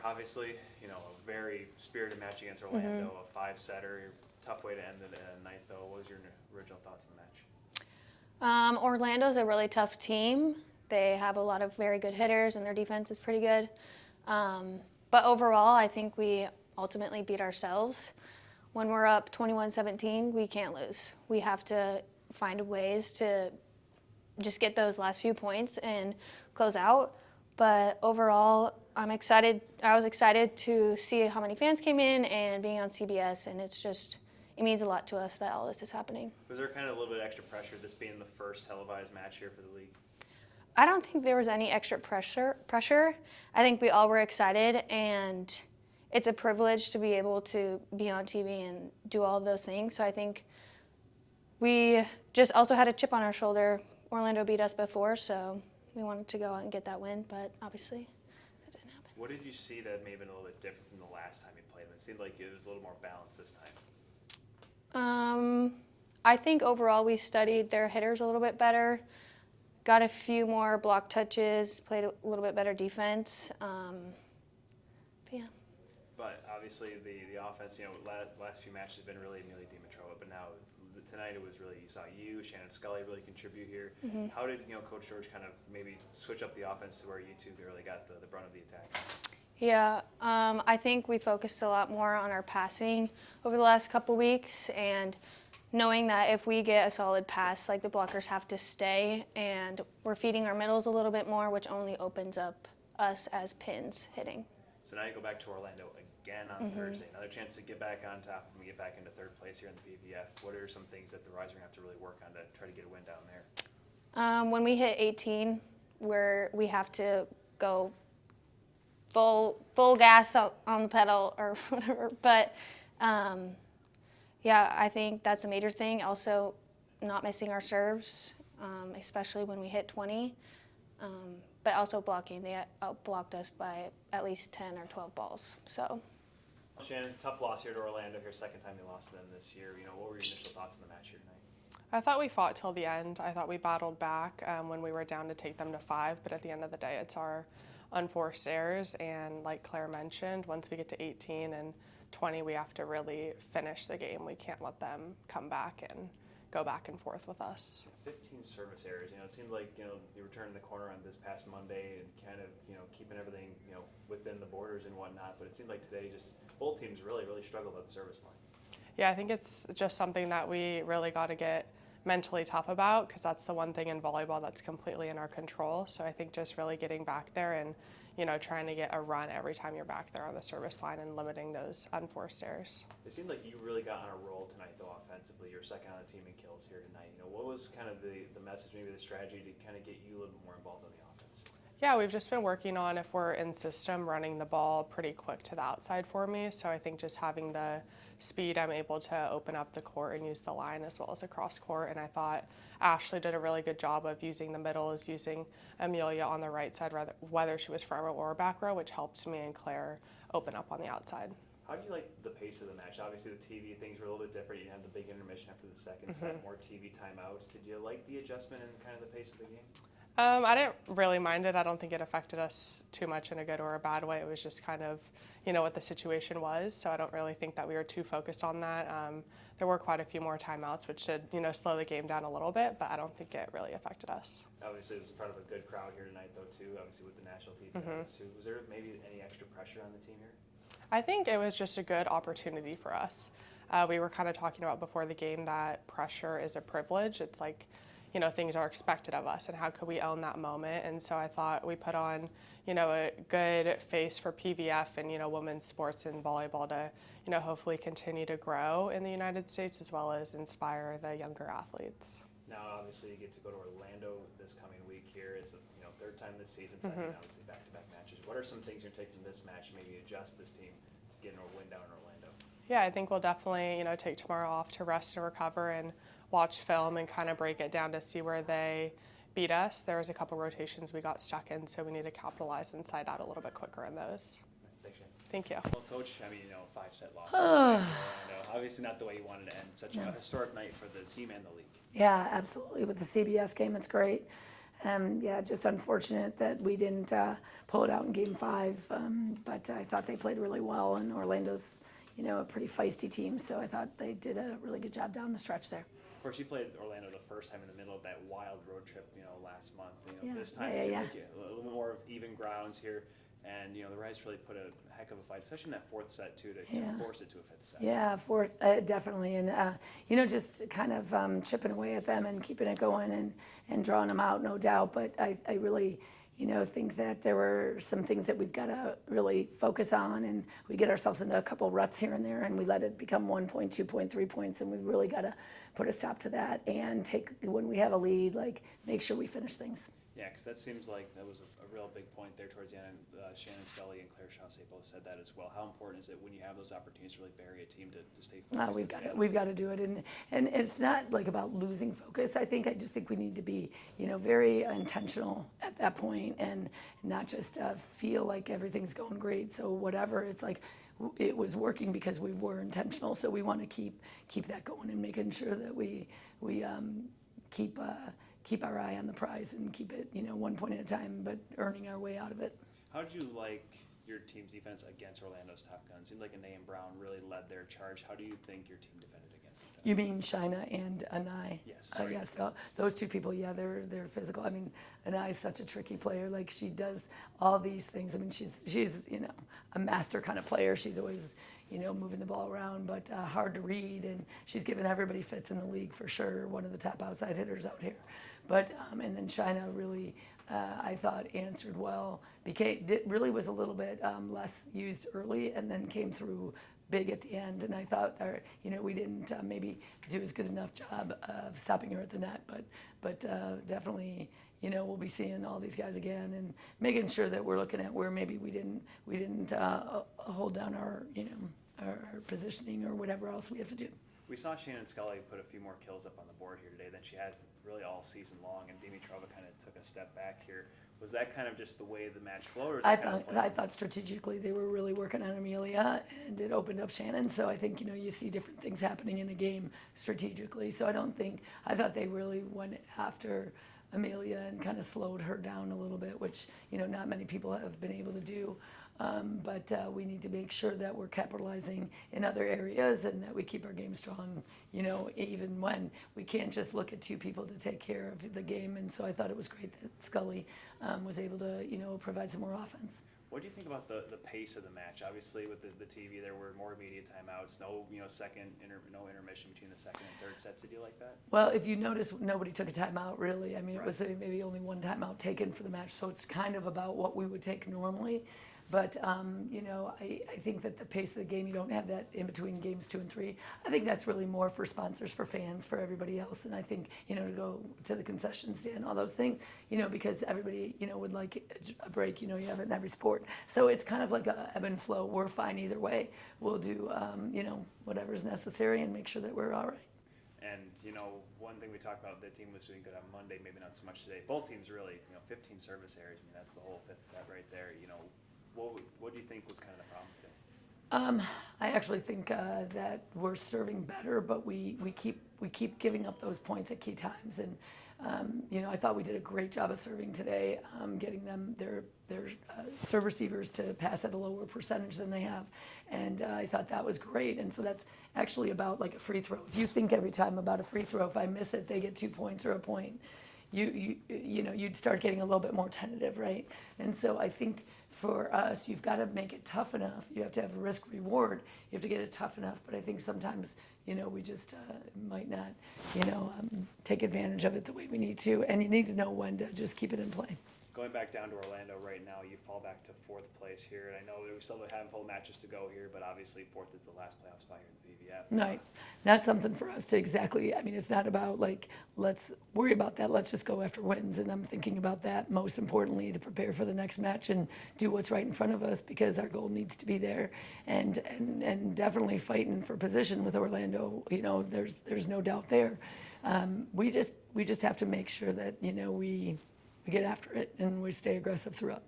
obviously, a very spirited match against Orlando, a 5-setter. Tough way to end the night, though. What was your original thoughts on the match? Orlando's a really tough team. They have a lot of very good hitters, and their defense is pretty good. But overall, I think we ultimately beat ourselves. When we're up 21-17, we can't lose. We have to find ways to just get those last few points and close out. But overall, I'm excited. I was excited to see how many fans came in and being on CBS, and it means a lot to us that all this is happening. Was there kind of a little bit extra pressure, this being the first televised match here for the league? I don't think there was any extra pressure. I think we all were excited, and it's a privilege to be able to be on TV and do all of those things. So I think we just also had a chip on our shoulder. Orlando beat us before, so we wanted to go out and get that win, but obviously that didn't happen. What did you see that may have been a little bit different from the last time you played? It seemed like it was a little more balanced this time. I think overall we studied their hitters a little bit better, got a few more block touches, played a little bit better defense. But yeah. But obviously the offense, last few matches have been really Amelia Dimitrova, but now tonight it was really, you saw Shannon Scully really contribute here. Mm-hmm. How did Coach George kind of maybe switch up the offense to where you two really got the brunt of the attack? Yeah, I think we focused a lot more on our passing over the last couple weeks, and knowing that if we get a solid pass, like the blockers have to stay, and we're feeding our middles a little bit more, which only opens up us as pins hitting. So now you go back to Orlando again on Thursday. Another chance to get back on top and get back into third place here in the BVF. What are some things that the Rise are going to have to really work on to try to get a win down there? When we hit 18, we have to go full gas on the pedal or whatever. But yeah, I think that's a major thing. Also, not missing our serves, especially when we hit 20. But also blocking. They outblocked us by at least 10 or 12 balls. So. Shannon, tough loss here to Orlando. Here, second time you lost to them this year. What were your initial thoughts on the match here tonight? I thought we fought till the end. I thought we battled back when we were down to take them to 5. But at the end of the day, it's our unforced errors. And like Claire mentioned, once we get to 18 and 20, we have to really finish the game. We can't let them come back and go back and forth with us. 15 service errors. It seemed like you were turning the corner on this past Monday and kind of keeping everything within the borders and whatnot. But it seemed like today just both teams really struggled at the service line. Yeah, I think it's just something that we really got to get mentally tough about, because that's the one thing in volleyball that's completely in our control. So I think just really getting back there and trying to get a run every time you're back there on the service line and limiting those unforced errors. It seemed like you really got on a roll tonight, though, offensively. You're second on the team in kills here tonight. What was kind of the message, maybe the strategy to kind of get you a little bit more involved in the offense? Yeah, we've just been working on, if we're in system, running the ball pretty quick to the outside for me. So I think just having the speed, I'm able to open up the court and use the line as well as across court. And I thought Ashley did a really good job of using the middles, using Amelia on the right side, whether she was front row or back row, which helped me and Claire open up on the outside. How do you like the pace of the match? Obviously, the TV things were a little bit different. You had the big intermission after the second set, more TV timeouts. Did you like the adjustment and kind of the pace of the game? I didn't really mind it. I don't think it affected us too much in a good or a bad way. It was just kind of, what the situation was. So I don't really think that we were too focused on that. There were quite a few more timeouts, which did, slow the game down a little bit, but I don't think it really affected us. Obviously, it was part of a good crowd here tonight, though, too, obviously with the national TV. So was there maybe any extra pressure on the team here? I think it was just a good opportunity for us. We were kind of talking about before the game that pressure is a privilege. It's like, things are expected of us, and how could we own that moment? And so I thought we put on, a good face for PVF and, women's sports and volleyball to, hopefully continue to grow in the United States as well as inspire the younger athletes. Now, obviously, you get to go to Orlando this coming week here. It's third time this season, second, obviously, back-to-back matches. What are some things you're taking from this match, maybe adjust this team to get a win down in Orlando? Yeah, I think we'll definitely, take tomorrow off to rest and recover and watch film and kind of break it down to see where they beat us. There was a couple rotations we got stuck in, so we need to capitalize inside out a little bit quicker in those. Thanks, Shane. Thank you. Well, Coach, 5-set loss. Orlando. Obviously not the way you wanted to end such a historic night for the team and the league. Yeah, absolutely. With the CBS game, it's great. Yeah, just unfortunate that we didn't pull it out in Game 5. But I thought they played really well, and Orlando's, a pretty feisty team. So I thought they did a really good job down the stretch there. Of course, you played Orlando the first time in the middle of that wild road trip, last month. Yeah. This time it seemed like a little bit more of even grounds here. And, the Rice really put a heck of a fight, especially in that fourth set, too, to force it to a fifth set. Yeah, definitely. And, just kind of chipping away at them and keeping it going and drawing them out, no doubt. But I really, think that there were some things that we've got to really focus on. And we get ourselves into a couple ruts here and there, and we let it become 1 point, 2 point, 3 points. And we've really got to put a stop to that and when we have a lead, make sure we finish things. Yeah, because that seems like that was a real big point there towards the end. Shannon Scully and Claire Chaussee both said that as well. How important is it when you have those opportunities to really bury a team to stay focused? We've got to do it, and it's not about losing focus. I just think we need to be very intentional at that point and not just feel like everything's going great. So whatever, it's it was working because we were intentional. So we want to keep that going and making sure that we keep our eye on the prize and keep it 1 point at a time, but earning our way out of it. How did you like your team's defense against Orlando's top guns? It seemed like Anay and Brown really led their charge. How do you think your team defended against them? You mean Shaina and Anay? Yes. Yes. Those two people, yeah, they're physical. I mean, Anay is such a tricky player. She does all these things. I mean, she's a master kind of player. She's always moving the ball around, but hard to read. And she's given everybody fits in the league for sure. One of the top outside hitters out here. But and then Shaina really, I thought, answered well. Really was a little bit less used early, and then came through big at the end. And I thought, we didn't maybe do as good enough job of stopping her at the net. But definitely, we'll be seeing all these guys again and making sure that we're looking at where maybe we didn't hold down our positioning or whatever else we have to do. We saw Shannon Scully put a few more kills up on the board here today than she has really all season long, and Dimitrova kind of took a step back here. Was that kind of just the way the match flowed? I thought strategically they were really working on Amelia, and it opened up Shannon. So I think you see different things happening in a game strategically. So I thought they really went after Amelia and kind of slowed her down a little bit, which not many people have been able to do. But we need to make sure that we're capitalizing in other areas and that we keep our game strong, even when we can't just look at two people to take care of the game. And so I thought it was great that Scully was able to, provide some more offense. What do you think about the pace of the match? Obviously, with the TV, there were more immediate timeouts, no no intermission between the second and third sets. Did you like that? Well, if you notice, nobody took a timeout really. I mean, It was maybe only one timeout taken for the match, so it's kind of about what we would take normally. But, I think that the pace of the game, you don't have that in between games 2 and 3. I think that's really more for sponsors, for fans, for everybody else. And I think, to go to the concession stand, all those things, because everybody, would like a break, you have it in every sport. So it's kind of like a ebb and flow. We're fine either way. We'll do, whatever's necessary and make sure that we're all right. And, one thing we talked about, the team was doing good on Monday, maybe not so much today. Both teams really, 15 service errors. I mean, that's the whole fifth set right there, What do you think was kind of the problem today? I actually think that we're serving better, but we keep giving up those points at key times. And I thought we did a great job of serving today, getting them their serve receivers to pass at a lower percentage than they have, and I thought that was great. And so that's actually about like a free throw. If you think every time about a free throw, if I miss it, they get 2 points or a point. You'd start getting a little bit more tentative, right? And so I think for us, you've got to make it tough enough. You have to have a risk reward. You have to get it tough enough. But I think sometimes, we just might not, take advantage of it the way we need to. And you need to know when to just keep it in play. Going back down to Orlando right now, you fall back to fourth place here. And I know we still have a handful of matches to go here, but obviously fourth is the last playoff spot here in the BVF. Right. Not something for us to exactly, it's not about let's worry about that. Let's just go after wins. And I'm thinking about that most importantly to prepare for the next match and do what's right in front of us because our goal needs to be there. And definitely fighting for position with Orlando, there's no doubt there. We just have to make sure that, we get after it and we stay aggressive throughout.